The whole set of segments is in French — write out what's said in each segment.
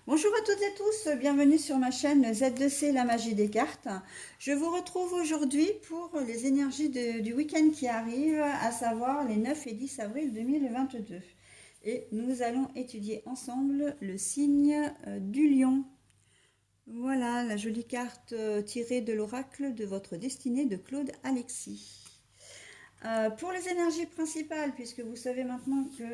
Bonjour à toutes et tous, bienvenue sur ma chaîne Z2C, la magie des cartes. Je vous retrouve aujourd'hui pour les énergies du week-end qui arrive, à savoir les 9 et 10 avril 2022. Et nous allons étudier ensemble le signe du lion. Voilà la jolie carte tirée de l'oracle de votre destinée de Claude Alexis. Pour les énergies principales, puisque vous savez maintenant que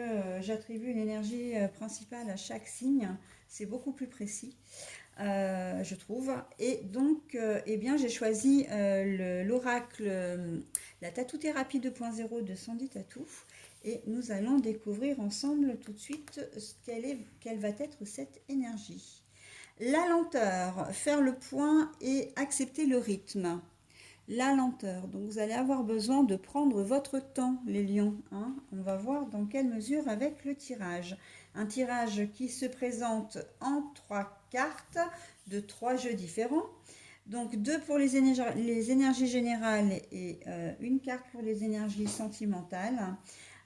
j'attribue une énergie principale à chaque signe, c'est beaucoup plus précis, je trouve. Et donc, eh bien, j'ai choisi l'oracle, la Tatou-thérapie 2.0 de Sandy Tatou. Et nous allons découvrir ensemble tout de suite quelle va être cette énergie. La lenteur, faire le point et accepter le rythme. La lenteur. Donc vous allez avoir besoin de prendre votre temps, les lions, hein. On va voir dans quelle mesure avec le tirage. Un tirage qui se présente en 3 cartes de 3 jeux différents. Donc 2 pour les énergies générales et une carte pour les énergies sentimentales.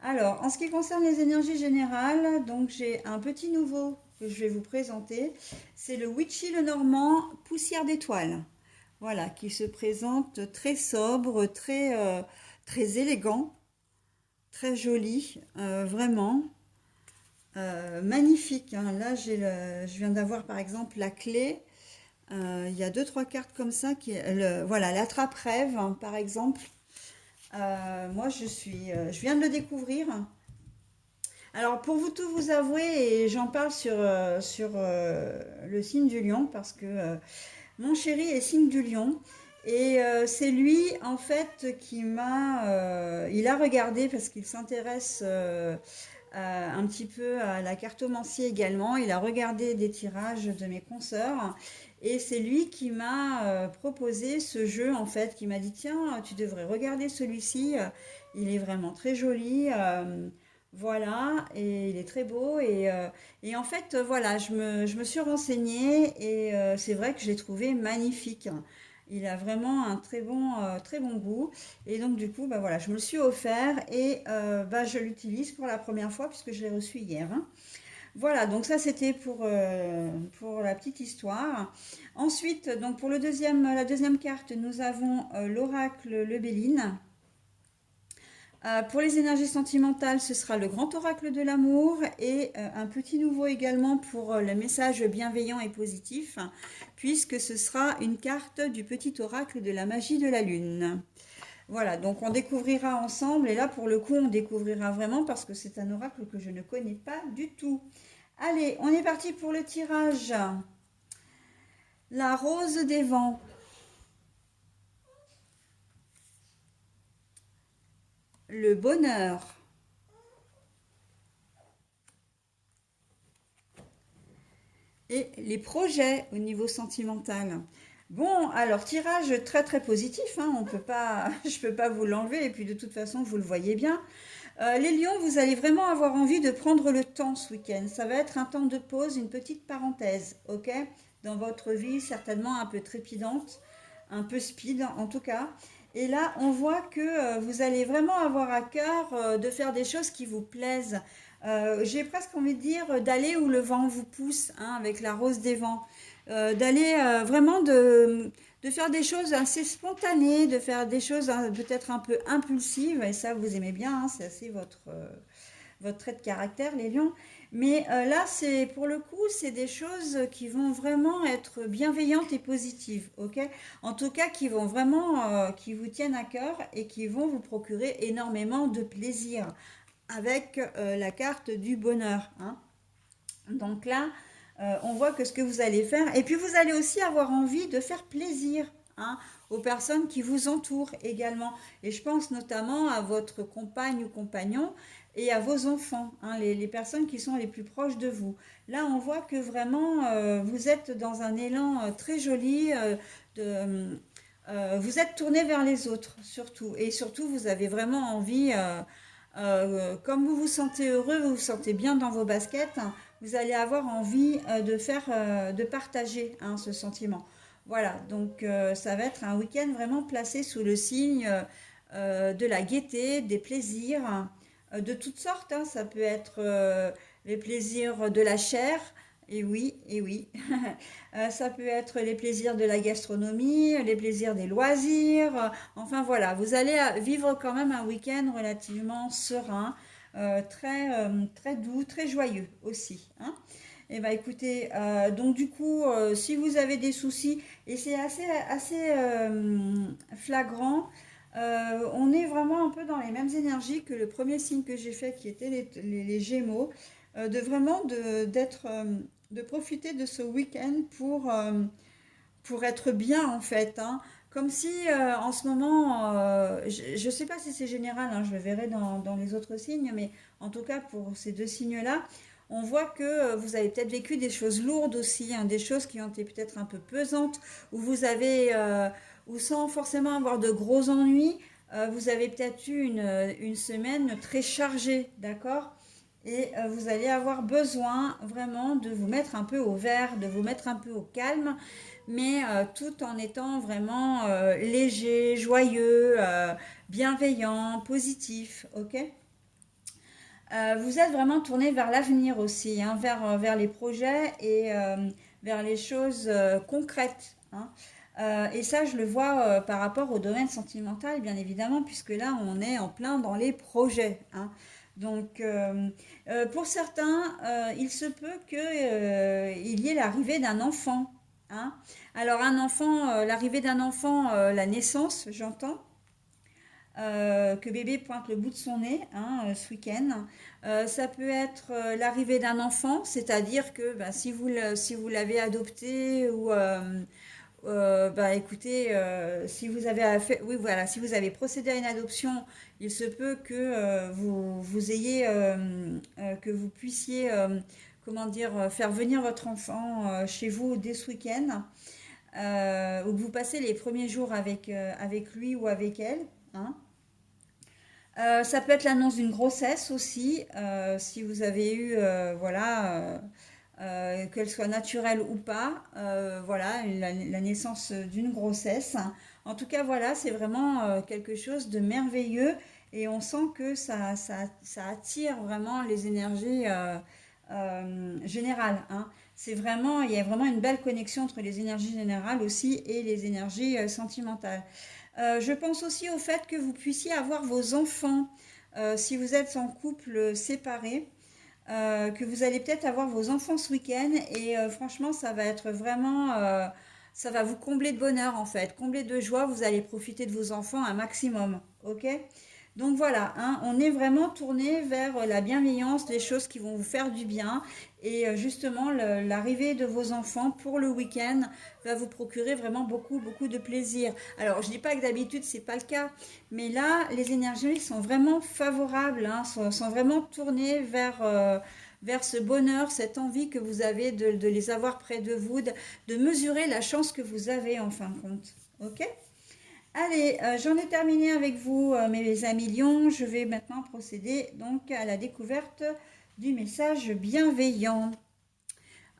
Alors, en ce qui concerne les énergies générales, donc j'ai un petit nouveau que je vais vous présenter. C'est le Witchy le Normand, poussière d'étoiles. Voilà, qui se présente très sobre, très élégant, très joli, vraiment magnifique, hein. Là, je viens d'avoir par exemple la clé. Il y a deux, trois cartes comme ça voilà, l'attrape-rêve, hein, par exemple. Moi, je viens de le découvrir. Alors, pour tout vous avouer, et j'en parle sur le signe du lion, parce que mon chéri est signe du lion. Et c'est lui, en fait, il a regardé, parce qu'il s'intéresse un petit peu à la cartomancie également. Il a regardé des tirages de mes consoeurs. Et c'est lui qui m'a proposé ce jeu, en fait, qui m'a dit, tiens, tu devrais regarder celui-ci. Il est vraiment très joli. Voilà, et il est très beau. Et en fait, voilà, je me suis renseignée et c'est vrai que je l'ai trouvé magnifique. Il a vraiment un très bon goût. Et donc, du coup, bah, voilà, je me le suis offert et bah, je l'utilise pour la première fois puisque je l'ai reçu hier, hein. Voilà, donc ça c'était pour la petite histoire. Ensuite, donc pour la deuxième carte, nous avons l'oracle Le Béline. Pour les énergies sentimentales, ce sera le grand oracle de l'amour et un petit nouveau également pour le message bienveillant et positif, puisque ce sera une carte du petit oracle de la magie de la lune. Voilà, donc on découvrira ensemble, et là pour le coup on découvrira vraiment parce que c'est un oracle que je ne connais pas du tout. Allez, on est parti pour le tirage. La rose des vents. Le bonheur. Et les projets au niveau sentimental. Bon, alors tirage très très positif, hein, on peut pas, je peux pas vous l'enlever et puis de toute façon vous le voyez bien. Les lions, vous allez vraiment avoir envie de prendre le temps ce week-end. Ça va être un temps de pause, une petite parenthèse, ok? Dans votre vie, certainement un peu trépidante, un peu speed en tout cas. Et là, on voit que vous allez vraiment avoir à cœur de faire des choses qui vous plaisent. J'ai presque envie de dire d'aller où le vent vous pousse, hein, avec la rose des vents. D'aller vraiment de faire des choses assez spontanées, de faire des choses hein, peut-être un peu impulsives, et ça vous aimez bien, hein, c'est assez votre trait de caractère, les lions. Mais là, c'est pour le coup, c'est des choses qui vont vraiment être bienveillantes et positives, ok? En tout cas, qui vont vraiment, qui vous tiennent à cœur et qui vont vous procurer énormément de plaisir avec la carte du bonheur, hein. Donc là, on voit que ce que vous allez faire, et puis vous allez aussi avoir envie de faire plaisir, hein, aux personnes qui vous entourent également. Et je pense notamment à votre compagne ou compagnon et à vos enfants, hein, les personnes qui sont les plus proches de vous. Là, on voit que vraiment, vous êtes dans un élan très joli. Vous êtes tourné vers les autres, surtout. Et surtout, vous avez vraiment envie, comme vous vous sentez heureux, vous vous sentez bien dans vos baskets, hein, vous allez avoir envie de partager hein, ce sentiment. Voilà, donc ça va être un week-end vraiment placé sous le signe de la gaieté, des plaisirs de toutes sortes, hein. Ça peut être les plaisirs de la chair Et oui, et oui. Ça peut être les plaisirs de la gastronomie, les plaisirs des loisirs. Enfin voilà, vous allez vivre quand même un week-end relativement serein, très doux, très joyeux aussi, hein. Eh ben écoutez, donc du coup, si vous avez des soucis, et c'est assez flagrant, on est vraiment un peu dans les mêmes énergies que le premier signe que j'ai fait, qui était les Gémeaux, de vraiment de profiter de ce week-end pour être bien en fait, hein. Comme si en ce moment, je ne sais pas si c'est général, hein, je le verrai dans les autres signes, mais en tout cas pour ces deux signes-là, on voit que vous avez peut-être vécu des choses lourdes aussi, hein, des choses qui ont été peut-être un peu pesantes, où vous avez, ou sans forcément avoir de gros ennuis, vous avez peut-être eu une semaine très chargée, d'accord? Et vous allez avoir besoin vraiment de vous mettre un peu au vert, de vous mettre un peu au calme, mais tout en étant vraiment léger, joyeux, bienveillant, positif, ok? Vous êtes vraiment tourné vers l'avenir aussi, hein, vers les projets et vers les choses concrètes, hein. Et ça, je le vois par rapport au domaine sentimental, bien évidemment, puisque là, on est en plein dans les projets, hein. Donc, pour certains, il se peut qu'il y ait l'arrivée d'un enfant, hein. Alors, un enfant, l'arrivée d'un enfant, la naissance, j'entends, que bébé pointe le bout de son nez, hein, ce week-end. Ça peut être l'arrivée d'un enfant, c'est-à-dire que bah, si vous l'avez adopté ou bah, écoutez, si vous avez fait, oui voilà, si vous avez procédé à une adoption, il se peut que vous ayez que vous puissiez comment dire faire venir votre enfant chez vous dès ce week-end, ou que vous passez les premiers jours avec lui ou avec elle, hein. Ça peut être l'annonce d'une grossesse aussi, si vous avez eu, voilà, qu'elle soit naturelle ou pas, voilà, la naissance d'une grossesse. En tout cas, voilà, c'est vraiment quelque chose de merveilleux et on sent que ça attire vraiment les énergies générales, hein. C'est vraiment, il y a vraiment une belle connexion entre les énergies générales aussi et les énergies sentimentales. Je pense aussi au fait que vous puissiez avoir vos enfants, si vous êtes en couple séparé, que vous allez peut-être avoir vos enfants ce week-end et franchement, ça va être vraiment, ça va vous combler de bonheur en fait, combler de joie, vous allez profiter de vos enfants un maximum, ok? Donc voilà, hein, on est vraiment tourné vers la bienveillance, les choses qui vont vous faire du bien. Et justement, l'arrivée de vos enfants pour le week-end va vous procurer vraiment beaucoup, beaucoup de plaisir. Alors, je ne dis pas que d'habitude, ce n'est pas le cas, mais là, les énergies sont vraiment favorables, hein, sont vraiment tournées vers ce bonheur, cette envie que vous avez de les avoir près de vous, de mesurer la chance que vous avez en fin de compte. Ok? Allez, j'en ai terminé avec vous, mes amis lions. Je vais maintenant procéder donc à la découverte du message bienveillant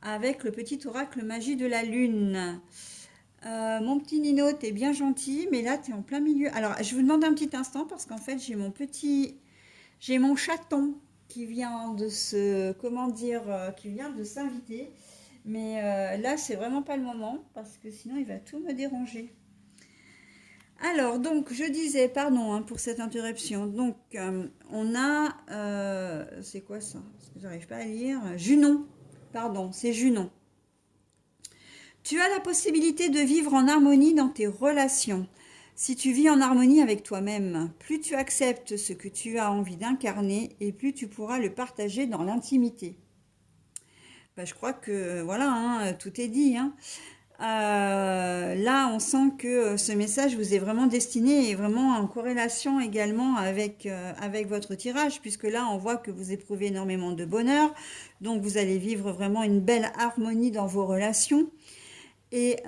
avec le petit oracle magie de la lune. Mon petit Nino, t'es bien gentil, mais là, t'es en plein milieu. Alors, je vous demande un petit instant parce qu'en fait, j'ai mon chaton qui vient de comment dire, qui vient de s'inviter. Mais là, c'est vraiment pas le moment parce que sinon, il va tout me déranger. Alors, donc, je disais, pardon hein, pour cette interruption. Donc, on a, c'est quoi ça? Parce que j'arrive pas à lire. Junon, pardon, c'est Junon. Tu as la possibilité de vivre en harmonie dans tes relations. Si tu vis en harmonie avec toi-même, plus tu acceptes ce que tu as envie d'incarner et plus tu pourras le partager dans l'intimité. Ben, je crois que, voilà, hein, tout est dit, hein. Là, on sent que ce message vous est vraiment destiné et vraiment en corrélation également avec votre tirage, puisque là, on voit que vous éprouvez énormément de bonheur, donc vous allez vivre vraiment une belle harmonie dans vos relations. Et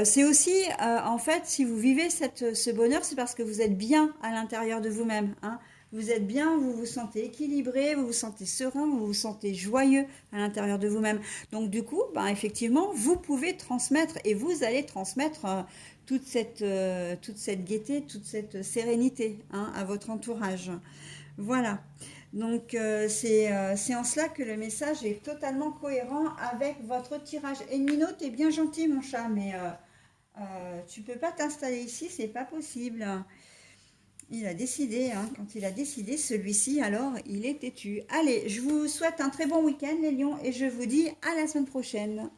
c'est aussi, en fait, si vous vivez ce bonheur, c'est parce que vous êtes bien à l'intérieur de vous-même, hein. Vous êtes bien, vous vous sentez équilibré, vous vous sentez serein, vous vous sentez joyeux à l'intérieur de vous-même. Donc du coup, ben, effectivement, vous pouvez transmettre et vous allez transmettre toute cette gaieté, toute cette sérénité hein, à votre entourage. Voilà. Donc, c'est en cela que le message est totalement cohérent avec votre tirage. Et Mino, t'es bien gentil, mon chat, mais tu peux pas t'installer ici, c'est pas possible. Il a décidé, hein, quand il a décidé, celui-ci, alors il est têtu. Allez, je vous souhaite un très bon week-end, les lions, et je vous dis à la semaine prochaine.